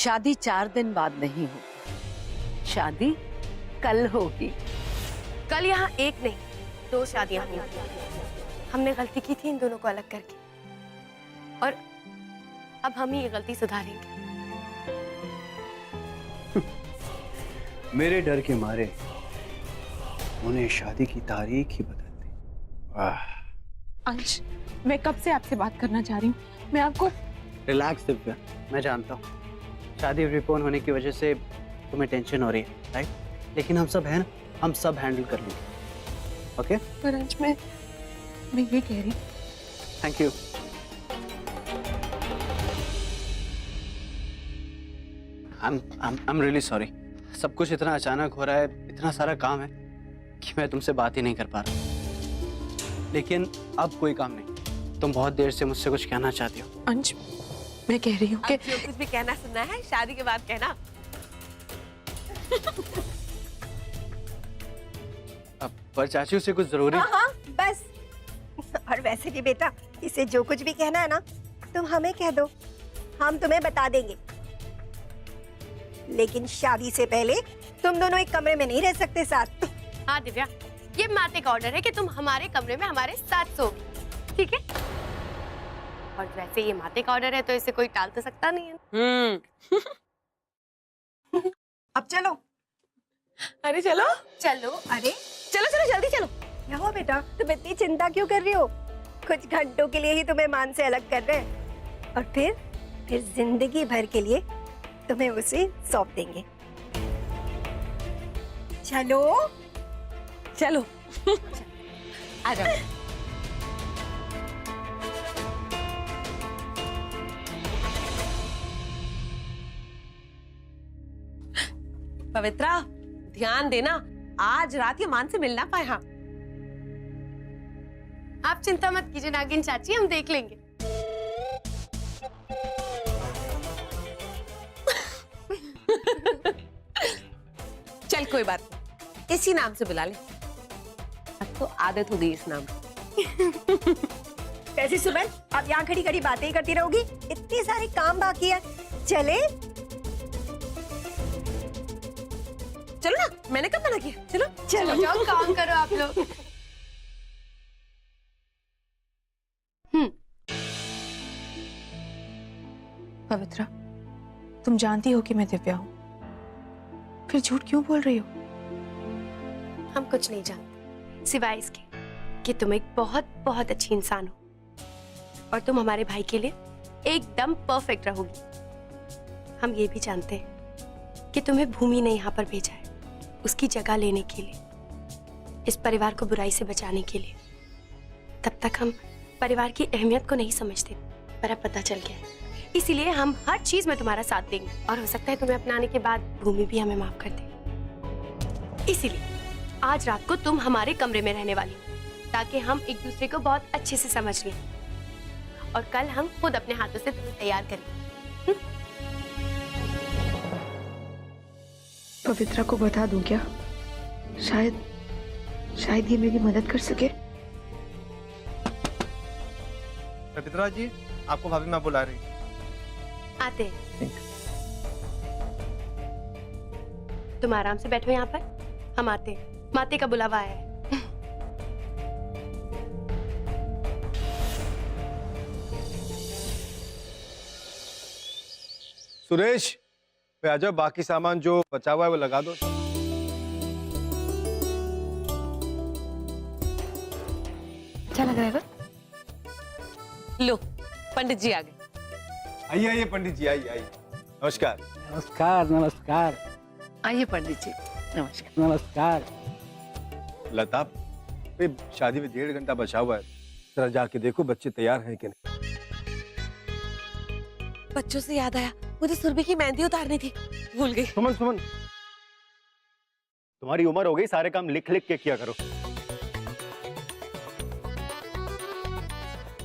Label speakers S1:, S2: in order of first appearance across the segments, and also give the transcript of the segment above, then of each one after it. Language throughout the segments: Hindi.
S1: शादी 4 दिन बाद नहीं होगी, शादी कल होगी।
S2: कल यहाँ एक नहीं 2 शादियां होंगी। हमने गलती की थी इन दोनों को अलग करके, और अब हम ही ये गलती सुधारेंगे।
S3: मेरे डर के मारे उन्हें शादी की तारीख ही बदल दी।
S4: अंश, मैं कब से आपसे बात करना चाह रही हूँ। मैं आपको
S3: रिलैक्स दिव्या, मैं जानता हूँ शादी प्रीपोन होने की वजह से तुम्हें टेंशन हो रही है, राइट? लेकिन हम सब हैं ना, हम सब हैंडल कर लेंगे, ओके?
S4: पर अंश, मैं ये कह रही।
S3: Thank you. I'm really sorry। सब कुछ इतना अचानक हो रहा है, इतना सारा काम है कि मैं तुमसे बात ही नहीं कर पा रहा। लेकिन अब कोई काम नहीं। तुम बहुत देर से मुझसे कुछ कहना चाहती हो।
S4: अंश, मैं कह रही हूँ कि
S2: जो कुछ भी कहना सुनना है शादी के बाद कहना।
S3: अब पर चाची से कुछ जरूरी।
S5: हाँ, बस। और वैसे भी बेटा, इसे जो कुछ भी कहना है ना, तुम हमें कह दो, हम तुम्हें बता देंगे। लेकिन शादी से पहले तुम दोनों एक कमरे में नहीं रह सकते साथ।
S2: हाँ दिव्या, ये माते का ऑर्डर है कि तुम हमारे कमरे में हमारे साथ सोओगी, ठीक है? और वैसे ये माते का ऑर्डर है तो इसे कोई टाल तो सकता नहीं है।
S5: अब चलो।
S2: अरे चलो
S5: चलो, अरे
S2: चलो चलो जल्दी चलो।
S5: क्या हुआ बेटा, तुम इतनी चिंता क्यों कर रही हो? कुछ घंटों के लिए ही तुम्हें मान से अलग कर रहे हैं, और फिर जिंदगी भर के लिए तुम्हें उसे सौंप देंगे। चलो
S2: चलो आ जाओ। पवित्रा, ध्यान देना, आज रात ये मान से मिल ना पाए। हाँ, आप चिंता मत कीजिए नागिन चाची, हम देख लेंगे। चल कोई बात नहीं, इसी नाम से बुला ले, अब तो आदत हो गई इस नाम की।
S5: वैसे सुमन, अब यहाँ खड़ी खड़ी बातें ही करती रहोगी? इतने सारे काम बाकी है, चले?
S2: चलो ना, मैंने कब मना किया? चलो
S5: चलो
S2: जाओ, काम करो आप लोग।
S4: पवित्रा, तुम जानती हो कि मैं दिव्या हूँ, फिर झूठ क्यों बोल रही हो?
S2: हम कुछ नहीं जानते सिवाय इसके कि तुम एक बहुत बहुत अच्छी इंसान हो, और तुम हमारे भाई के लिए एकदम परफेक्ट रहोगी। हम ये भी जानते हैं कि तुम्हें भूमि ने यहाँ पर भेजा है उसकी जगह लेने के लिए, इस परिवार को बुराई से बचाने के लिए। तब तक हम परिवार की अहमियत को नहीं समझते, पर अब पता चल गया है, इसीलिए हम हर चीज में तुम्हारा साथ देंगे, और हो सकता है तुम्हें अपनाने के बाद भूमि भी हमें माफ कर दे। इसीलिए आज रात को तुम हमारे कमरे में रहने वाली हो, ताकि हम एक दूसरे को बहुत अच्छे से समझ लें, और कल हम खुद अपने हाथों से तुम्हें तैयार करें।
S4: पवित्रा को बता दूं क्या? शायद ये मेरी मदद कर सके।
S6: पवित्रा जी, आपको भाभी माँ बुला रही है।
S2: आते हैं। तुम आराम से बैठो यहाँ पर, हम आते हैं। माते का बुलावा आया है।
S6: सुरेश, पे आ जाओ, बाकी सामान जो बचा हुआ है वो लगा दो।
S2: अच्छा लग रहा है? लो, पंडित जी आ गए।
S6: आइए आइए पंडित जी, आइए आइए। नमस्कार।
S7: नमस्कार नमस्कार।
S1: आइए पंडित जी, नमस्कार।
S7: नमस्कार।
S6: लता, पे शादी में 1.5 घंटा बचा हुआ है, जरा जाके देखो बच्चे तैयार हैं कि नहीं।
S2: बच्चों से याद आया, मुझे सुरभि की मेहंदी उतारनी थी, भूल गई।
S6: सुमन सुमन, तुम्हारी उम्र हो गई, सारे काम लिख लिख के किया करो।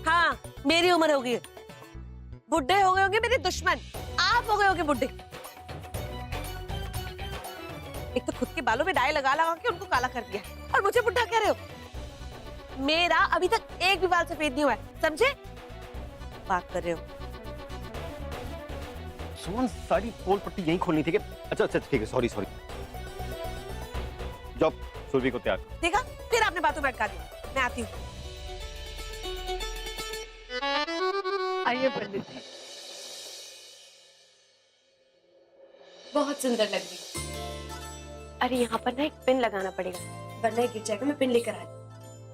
S2: हाँ, मेरी उम्र हो गई है, बुढ़े हो गए होंगे मेरे दुश्मन, आप हो गए होंगे बुढ़े। एक तो खुद के बालों में डाई लगा लगा के उनको काला कर दिया, और मुझे बुढ़ा कह रहे हो। मेरा अभी तक एक भी बाल सफेद नहीं हुआ है, समझे? बात कर रहे हो।
S8: सुमन सारी पोल पट्टी यहीं खोलनी थी कि
S6: अच्छा अच्छा ठीक है, सॉरी सॉरी। जाओ सुरभि को तैयार करो।
S5: देखा, फिर आपने बातों में अटका दिया। मैं आती हूँ।
S1: आइए पंडित जी।
S2: बहुत सुंदर लग रही। अरे यहाँ पर ना एक पिन लगाना पड़ेगा, वरना ये गिर जाएगा। मैं पिन लेकर आ रही।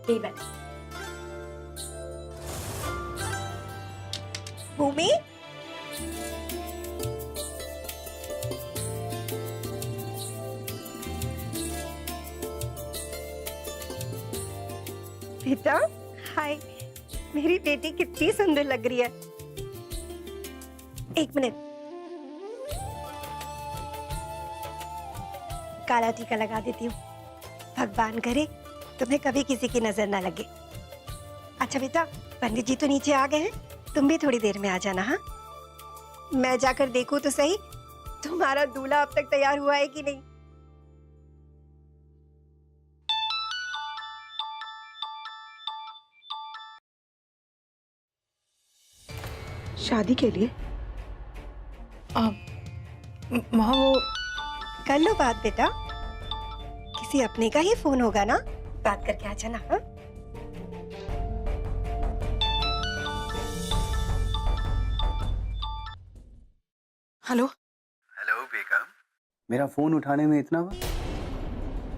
S2: यही बैठ।
S5: भूमि, बेटा, हाय। मेरी बेटी कितनी सुंदर लग रही है। एक मिनट, काला टीका लगा देती हूँ। भगवान करे तुम्हें कभी किसी की नजर ना लगे। अच्छा बेटा, पंडित जी तो नीचे आ गए हैं, तुम भी थोड़ी देर में आ जाना। हाँ, मैं जाकर देखूं तो सही तुम्हारा दूल्हा अब तक तैयार हुआ है कि नहीं।
S4: शादी के लिए? माँ वो
S5: कर लो बात बेटा, किसी अपने का ही फोन होगा ना, बात करके आ जाना। हाँ,
S4: हेलो।
S3: हेलो बेगम, मेरा फोन उठाने में इतना वक्त,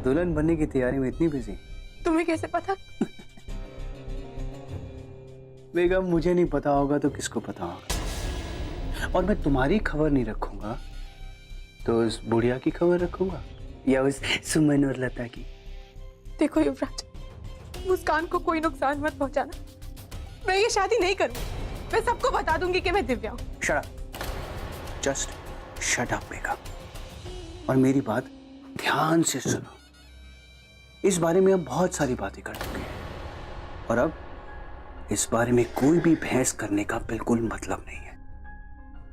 S3: दुल्हन बनने की तैयारी में इतनी बिजी।
S4: तुम्हें कैसे पता?
S3: बेगम, मुझे नहीं पता होगा तो किसको पता होगा? और मैं तुम्हारी खबर नहीं रखूंगा तो उस बुढ़िया की खबर रखूंगा, या उस सुमन और लता की।
S4: देखो युवराज, मुस्कान को कोई नुकसान मत पहुंचाना। मैं ये शादी नहीं करूंगी। मैं सबको बता दूंगी कि मैं दिव्या हूँ।
S3: Shut up, just shut up बेगम। और मेरी बात ध्यान से सुनो। इस बारे में हम बहुत सारी बातें कर चुके हैं और अब इस बारे में कोई भी बहस करने का बिल्कुल मतलब नहीं है।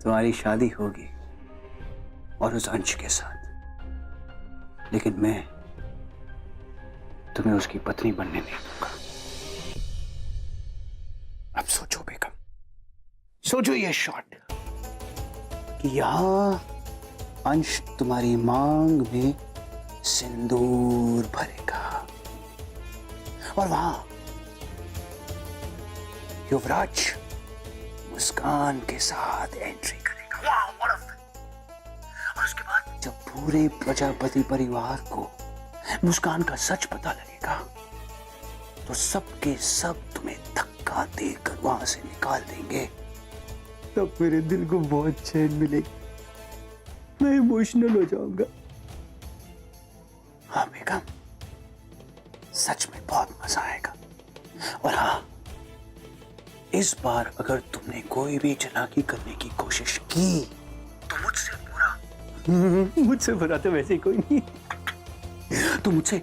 S3: तुम्हारी शादी होगी और उस अंश के साथ, लेकिन मैं तुम्हें उसकी पत्नी बनने नहीं दूंगा। अब सोचो बेगम, सोचो ये शॉट कि यहां अंश तुम्हारी मांग में सिंदूर भरेगा और वहां युवराज मुस्कान के साथ एंट्री करेगा। और उसके बाद जब पूरे प्रजापति परिवार को मुस्कान का सच पता लगेगा तो सबके सब तुम्हें धक्का देकर वहां से निकाल देंगे। तब मेरे दिल को बहुत चैन मिलेगी, मैं इमोशनल हो जाऊंगा। हाँ बेगम, सच में बहुत मजा आएगा। और हाँ, इस बार अगर तुमने कोई भी चालाकी करने की कोशिश की तो मुझसे बुरा मुझसे बुरा तो वैसे ही कोई नहीं, तो मुझसे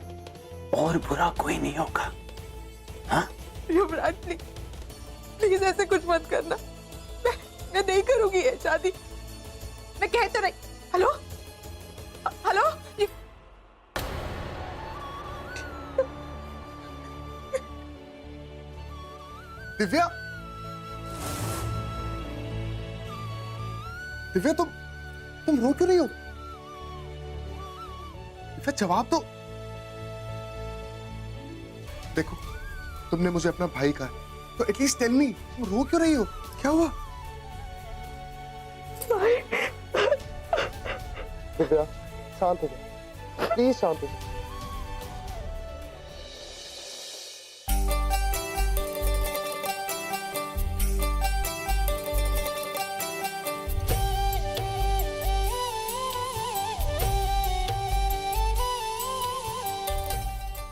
S3: और बुरा कोई नहीं होगा। हाँ
S4: युवराज प्लीज, प्लीज ऐसे कुछ मत करना। मैं नहीं करूंगी ये शादी। मैं कह तो रही। हेलो हेलो,
S9: दिव्या, दिव्या तुम रो क्यों रही हो? दिव्या जवाब दो। देखो, तुमने मुझे अपना भाई कहा, तो एटलीस्ट टेल मी, तुम रो क्यों रही हो? क्या हुआ? दिव्या शांत हो जाओ, प्लीज शांत हो जाओ।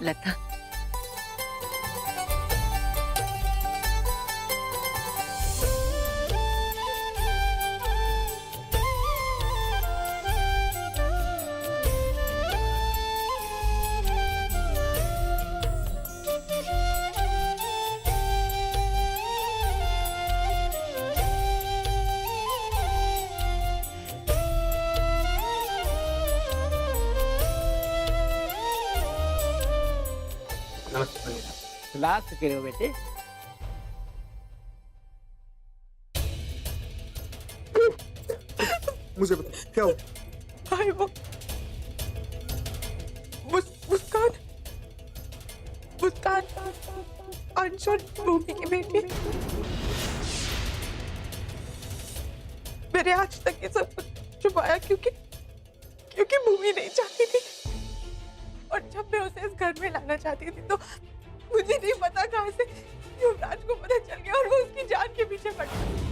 S1: लता,
S7: लास्ट करो बेटे।
S9: मुझे बता क्या हुआ?
S4: भाई वो मुस्कान मुस्कान अंश और भूमि की बेटी। मैंने आज तक ये सब कुछ छुपाया क्योंकि भूमि नहीं चाहती थी, और जब मैं उसे इस घर में लाना चाहती थी तो मुझे नहीं पता कहां से युवराज को पता चल गया और वो उसकी जान के पीछे पड़ गया।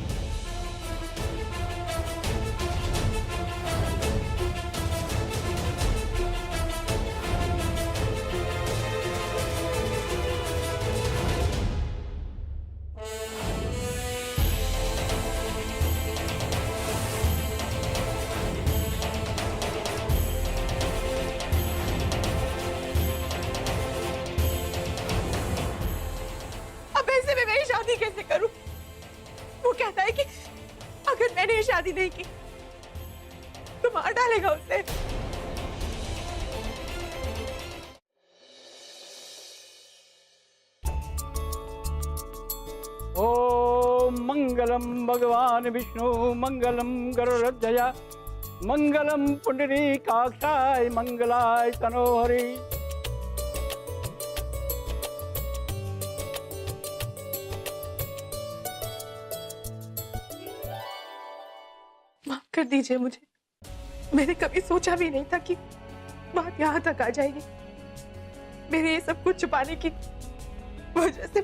S4: अब ऐसे में मैं ये शादी कैसे करूं? वो कहता है कि अगर मैंने ये शादी नहीं की तो मार डालेगा उसे।
S7: ओम मंगलम भगवान विष्णु मंगलम गरुड़ध्वज मंगलम पुंडरीकाक्षाय मंगलाय तनोहरि।
S4: माफ कर दीजिए मुझे, मैंने कभी सोचा भी नहीं था कि बात यहाँ तक आ जाएगी। मेरे ये सब कुछ छुपाने की वजह से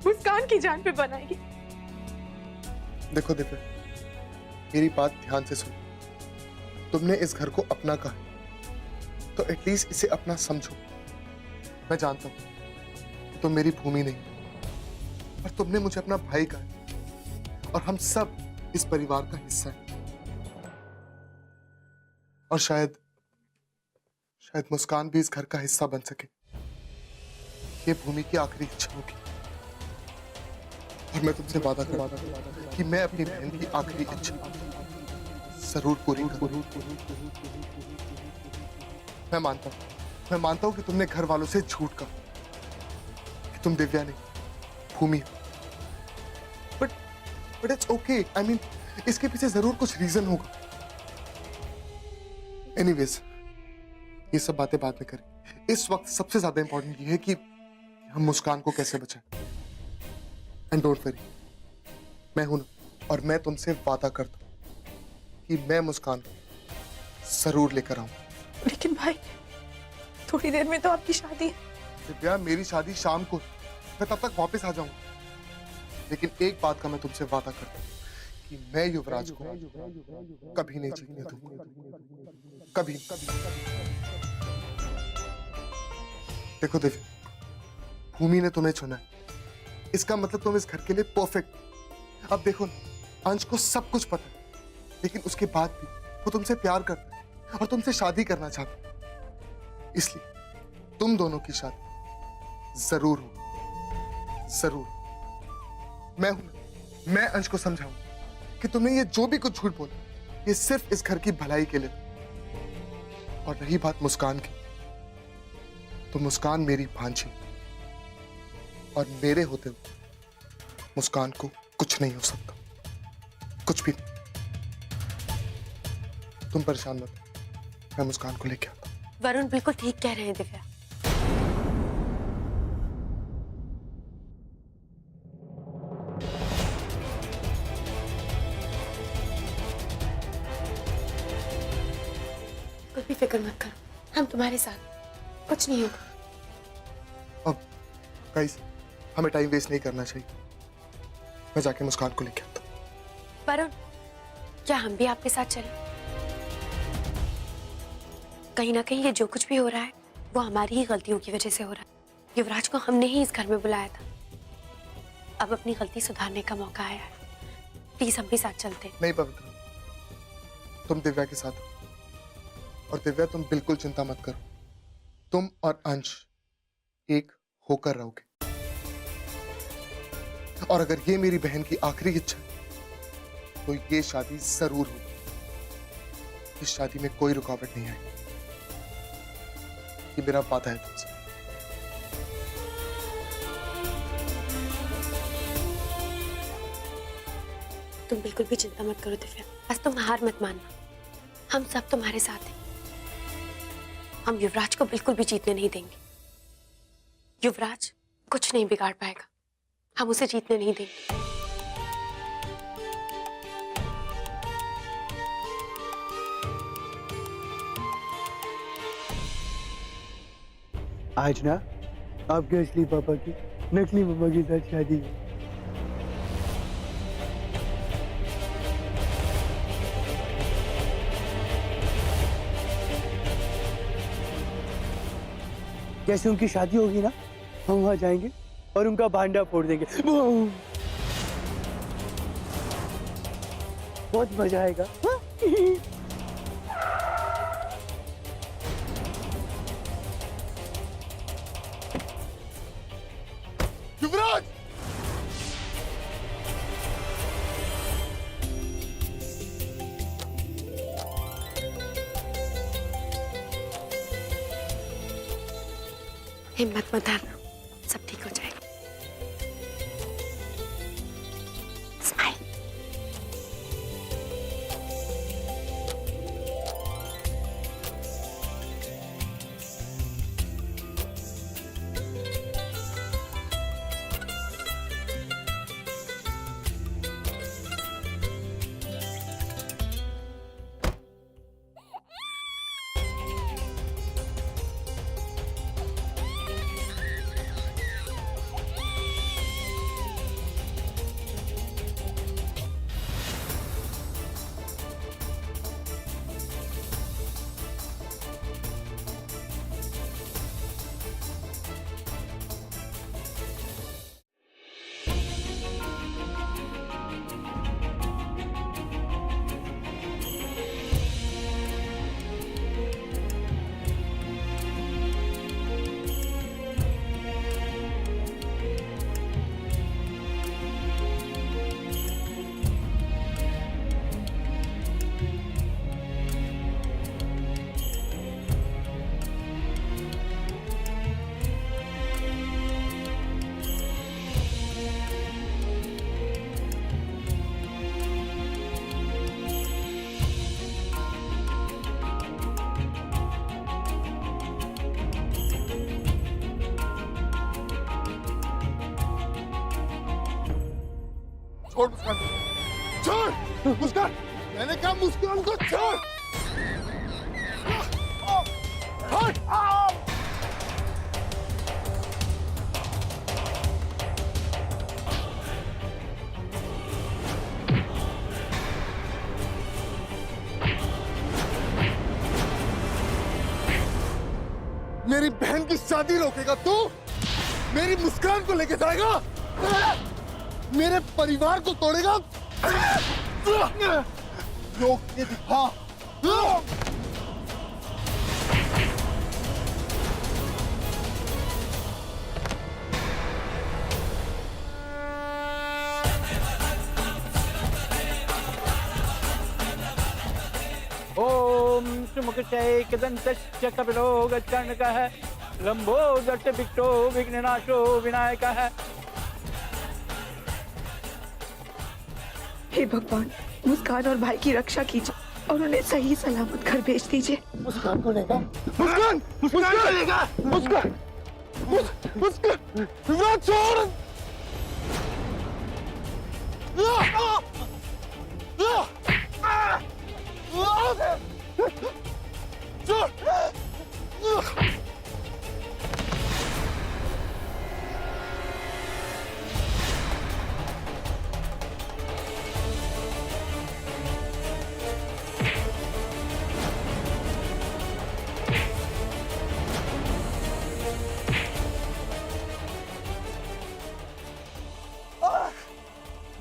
S4: मुस्कान की जान पे बनाएगी।
S9: देखो दिव्या, मेरी बात ध्यान से सुनो। तुमने इस घर को अपना कहा तो एटलीस्ट इसे अपना समझो। मैं जानता हूं कि तुम मेरी भूमि नहीं, पर तुमने मुझे अपना भाई कहा और हम सब इस परिवार का हिस्सा है। और शायद मुस्कान भी इस घर का हिस्सा बन सके। ये भूमि की आखिरी इच्छा होगी, और मैं तुमसे वादा करता कि मैं अपनी बहन की आखिरी इच्छा जरूर पूरी करूंगा। मैं मानता हूं कि तुमने घर वालों से झूठ कहा कि तुम दिव्या नहीं भूमि हो, but it's okay. I mean, इसके पीछे जरूर कुछ रीजन होगा। एनीवेज, ये सब बातें बाद में करें। इस वक्त सबसे ज्यादा इंपॉर्टेंट ये है कि हम मुस्कान को कैसे बचाएं। एंड डोंट वरी, मैं हूं ना, और मैं तुमसे वादा करता हूं कि मैं मुस्कान जरूर लेकर आऊं।
S4: लेकिन भाई, थोड़ी देर में तो आपकी शादी है।
S9: दिव्या, मेरी शादी शाम को, मैं तब तक वापस आ जाऊंगा। लेकिन एक बात का मैं तुमसे वादा करता हूं कि मैं युवराज को कभी नहीं जीतने दूंगा। कभी। देखो दिव्या, भूमि ने तुम्हें चुना है, इसका मतलब तुम इस घर के लिए परफेक्ट। अब देखो ना, अंश को सब कुछ पता है, लेकिन उसके बाद भी वो तुमसे प्यार करता है और तुमसे शादी करना चाहता है। इसलिए तुम दोनों की शादी जरूर हो, जरूर। मैं हूं ना, मैं अंश को समझाऊंगा कि तुमने ये जो भी कुछ झूठ बोला, ये सिर्फ इस घर की भलाई के लिए। और रही बात मुस्कान की, तो मुस्कान मेरी भांजी, और मेरे होते हुए मुस्कान को कुछ नहीं हो सकता, कुछ भी नहीं। तुम परेशान मत, मैं मुस्कान को लेके आता हूं।
S2: वरुण बिल्कुल ठीक कह रहे हैं दिव्या। कोई भी फिक्र मत करो, हम तुम्हारे साथ, कुछ नहीं होगा।
S9: अब गाइस, हमें टाइम वेस्ट नहीं करना चाहिए। मैं जाके मुस्कान को लेके आता हूं।
S2: वरुण, क्या हम भी आपके साथ चलें? कहीं ना कहीं ये जो कुछ भी हो रहा है वो हमारी ही गलतियों की वजह से हो रहा है। युवराज को हमने ही इस घर में बुलाया था। अब अपनी गलती सुधारने का मौका आया है। प्लीज हम भी साथ चलते हैं।
S9: नहीं पवित्र, तुम दिव्या के साथ हो, और दिव्या तुम बिल्कुल चिंता मत करो। तुम और अंश एक होकर रहोगे, और अगर ये मेरी बहन की आखिरी इच्छा है तो ये शादी जरूर होगी। इस शादी में कोई रुकावट नहीं आएगी। ये मेरा वादा है तुमसे।
S2: तुम बिल्कुल भी चिंता मत करो दिव्या। बस तुम हार मत मानना, हम सब तुम्हारे साथ हैं। हम युवराज को बिल्कुल भी जीतने नहीं देंगे। युवराज कुछ नहीं बिगाड़ पाएगा, हम उसे जीतने नहीं देंगे।
S7: आज ना आपके असली पापा की नकली मम्मा के साथ शादी है। जैसे उनकी शादी होगी ना, हम वहां जाएंगे और उनका भांडा फोड़ देंगे। बूम! बहुत मजा आएगा।
S9: युवराज!
S2: हिम्मत मत हारना, सब ठीक हो जाएगा। स्माइल।
S9: छोड़ मुस्कान, छोड़ मुस्कान, मैंने कहा मुस्कान को छोड़। हट! मेरी बहन की शादी रोकेगा तू? मेरी मुस्कान को लेके जाएगा? मेरे परिवार को तोड़ेगा? रोक के दिखा।
S7: ओम सुमुखचैकदन्तस्य कपिलो गजकर्णकः लंबोदर विक्टो विघ्ननाशो विनायकः।
S4: हे भगवान, मुस्कान और भाई की रक्षा कीजिए और उन्हें सही सलामत घर भेज दीजिए।
S9: मुस्कान को लेगा? मुस्कान! मुस्कान को लेगा? मुस्कान! मुस्कान! युवराज छोड़!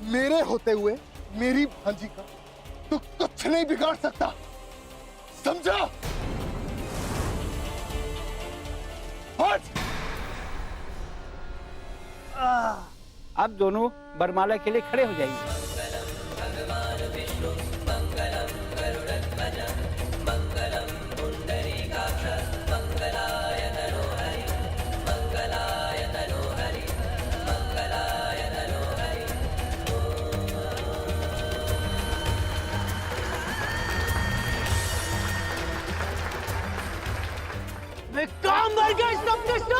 S9: मेरे होते हुए मेरी भांजी का तो कुछ नहीं बिगाड़ सकता, समझा? हट!
S7: आप दोनों बरमाला के लिए खड़े हो जाइए। कृष्ण